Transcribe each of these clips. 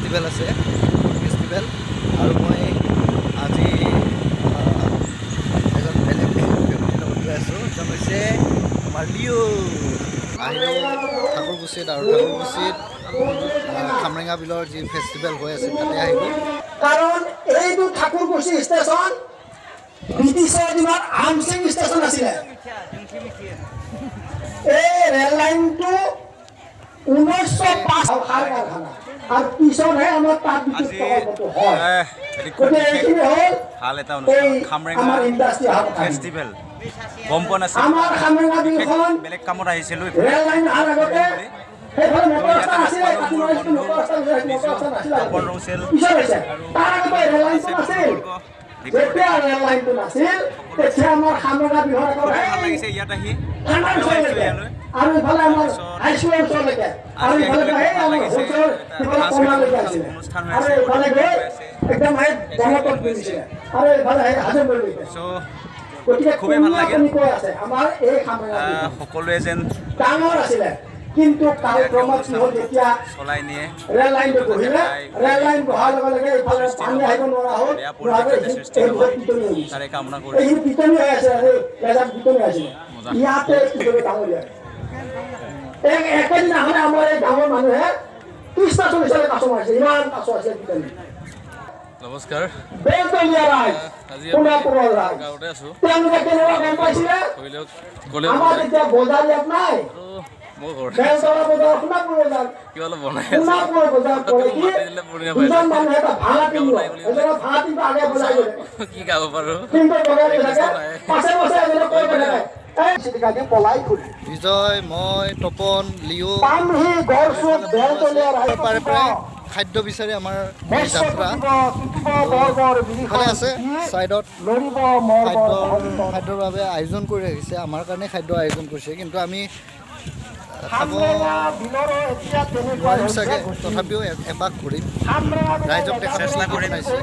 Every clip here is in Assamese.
ফেষ্টিভেল আছে ফেষ্টিভেল আৰু মই আজি এজন বেলেগ ব্যক্তিৰ লগত গৈ আছোঁ এজন হৈছে আমাৰ লিঅ' আহিলোঁ ঠাকুৰকুছিত আৰু ঠাকুৰকুছিত খামৰেঙা বিলৰ যি ফেষ্টিভেল হৈ আছে তাতে আহিলোঁ কাৰণ এইটো ঠাকুৰকুছি ষ্টেচন ব্ৰিটিছৰ দিনত আমচিং ষ্টেচন আছিলে এই ৰেল লাইনটো 1905 কাৰখানা আৰু পিছতহে আমাৰ তাত বিদ্যুৎ হয় গতিকে এইখিনি হ'ল ভাল এটা অনুষ্ঠান খামৰেঙা ফেষ্টিভেল গম পোৱা নাছিল আমাৰ খামৰেঙা বিলখন বেলেগ কামত আহিছিলোঁ ৰেল লাইন অহাৰ আগতে সেইফালে মটৰ ৰাস্তা নাছিলে পিছত হৈছে তাৰ আগতে ৰেল লাইনটো নাছিল যেতিয়া ৰেল লাইনটো নাছিল তেতিয়া আমাৰ খামৰেঙা বিলৰ ভাল লাগিছে ইয়াত আহি আৰু ইফালে আমাৰ হাইস্কুলৰ ওচৰলৈকে আৰু ইফালে আমাৰ হোটেলৰ সিফালে কমালৈকে আছিলে আৰু ইফালে গৈ একদম গণপত বুজিছিলে আৰু ইফালে হাজমলৈকে গতিকে খুবেই ভাল লাগে কৈ আছে আমাৰ এই খামৰেঙা সকলোৱে যেন ডাঙৰ আছিলে কিন্তু কালক্ৰমত কি হ'ল যেতিয়া চলাই নিয়ে ৰেল লাইনটো বহিলে ৰেল লাইন বহাৰ লগে লগে ইফালে পানী আহিব নোৱাৰা হ'ল তাৰে কামনা কৰি এইখিনি পিটনি হৈ আছে ৰেজাত পিটনি আছিলে ইয়াতে ডাঙৰীয়া একেদিন আহোঁতে আমাৰ এই গাঁৱৰ মানুহে 30টা 40টালৈ কাছ মাৰিছে ইমান কাছ আছে পিটনি নমস্কাৰ বেলতলীয়া ৰাইজ সোণাপুৰৰ ৰাইজ তেওঁলোকে কেনেকুৱা গম পাইছিলে আমাৰ এতিয়া বজাৰ ইয়াত নাই বেলতলা বজাৰ সোণাপুৰ বজাৰ সোণাপুৰ বজাৰ পৰে কি দুজন মানুহে এটা ভাড়া কিনিব এজনে ভাড়া কিনিব আগে বজাই গ'লে কি গাব পাৰোঁ কিন্তু বজাই থাকে পাছে পাছে এজনে কৈ থাকে বিজয় মই তপন লিঅ' পামহি গড়চুক বেলতলীয়া ৰাইজ পাৰে প্ৰায় খাদ্য বিচাৰি আমাৰ যাত্ৰা ভালে আছে ছাইডত খাদ্যৰ বাবে আয়োজন কৰি ৰাখিছে আমাৰ কাৰণে খাদ্য আয়োজন কৰিছে কিন্তু আমি খাব নোৱাৰিম চাগে তথাপিও এপাক ঘূৰিম ৰাইজক দেখাৰ চেষ্টা কৰি নাইছে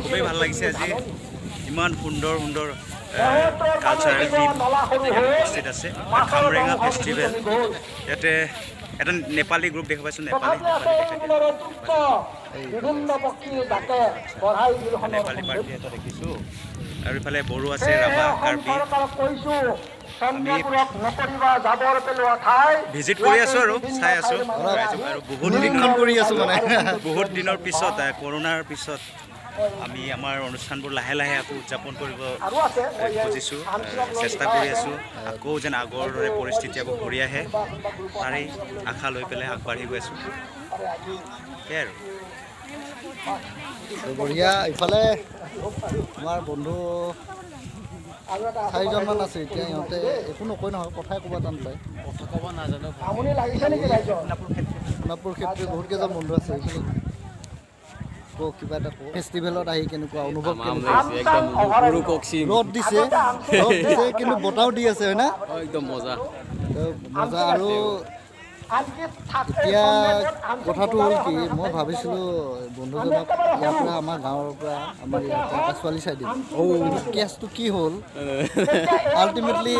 খুবেই ভাল লাগিছে আজি ইমান সুন্দৰ সুন্দৰ কালচাৰেল টিম উপস্থিত আছে খামৰেঙা ফেষ্টিভেল ইয়াতে এটা নেপালী গ্ৰুপ দেখা পাইছোঁ নেপালী পাৰ্টি এটা দেখিছোঁ আৰু ইফালে বড়ো আছে ৰাভা কাৰ্বি ভিজিট কৰি আছোঁ আৰু চাই আছোঁ আৰু বহুত দিনৰ পিছত কৰোণাৰ পিছত আমি আমাৰ অনুষ্ঠানবোৰ লাহে লাহে আকৌ উদযাপন কৰিব খুজিছোঁ চেষ্টা কৰি আছোঁ আকৌ যেন আগৰ দৰে পৰিস্থিতি আকৌ ঘূৰি আহে তাৰেই আশা লৈ পেলাই আগবাঢ়ি গৈ আছোঁ সেয়াই আৰু বঢ়িয়া ইফালে আমাৰ বন্ধু 4জনমান আছে এতিয়া ইহঁতে একো নকয় নহয় কথাই ক'ব টান পায় কথা ক'ব নাজানো সোণাপুৰ ক্ষেত্ৰত বহুত কেইজন বন্ধু আছে এইখিনি কিবা এটা ফেষ্টিভেলত আহি কেনেকুৱা অনুভৱ ৰ'দ দিছে কিন্তু বতাহও দি আছে হয় না একদম মজা মজা আৰু এতিয়া কথাটো হ'ল কি মই ভাবিছিলোঁ বন্ধুজনক ইয়াৰ পৰা আমাৰ গাঁৱৰ পৰা আমাৰ ইয়াৰ পৰা এটা ছোৱালী চাই দিম কেছটো কি হ'ল আল্টিমেটলি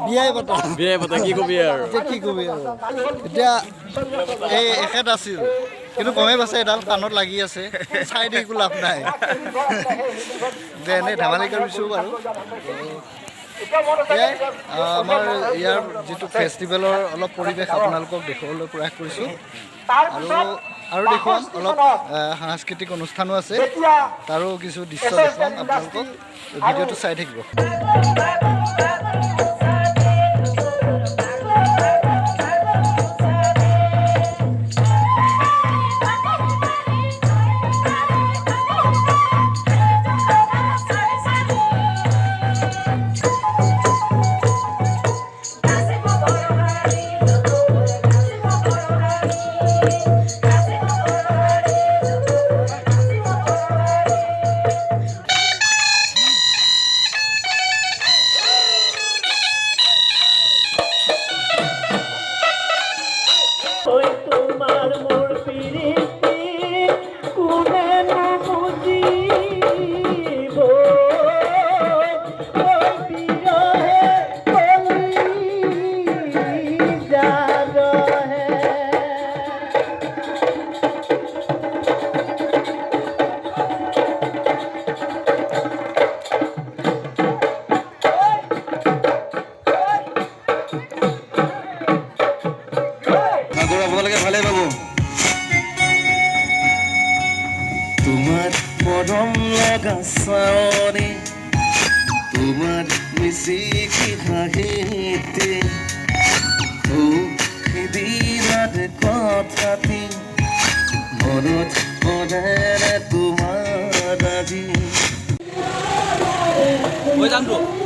বিয়াই পতা কি কবি আৰু এতিয়া কি কবি আৰু এতিয়া এই এখেত আছিল কিন্তু গমেই পাইছে এডাল কাণত লাগি আছে চাই দি একো লাভ নাই যে এনেই ধেমালি কৰিছোঁ বাৰু আমাৰ ইয়াৰ যিটো ফেষ্টিভেলৰ অলপ পৰিৱেশ আপোনালোকক দেখুৱাবলৈ প্ৰয়াস কৰিছোঁ আৰু দেখুৱাম অলপ সাংস্কৃতিক অনুষ্ঠানো আছে তাৰো কিছু দৃশ্য দেখুৱাম আপোনালোকক ভিডিঅ'টো চাই থাকিব আগৰ আপোনালোকে ভালেই পাব তোমার পরম লাগা সাওনে তোমার মিশিকি হাহিতে ও দিলার কথাটি মনত পড়ে তোমার আজি মই যাম তো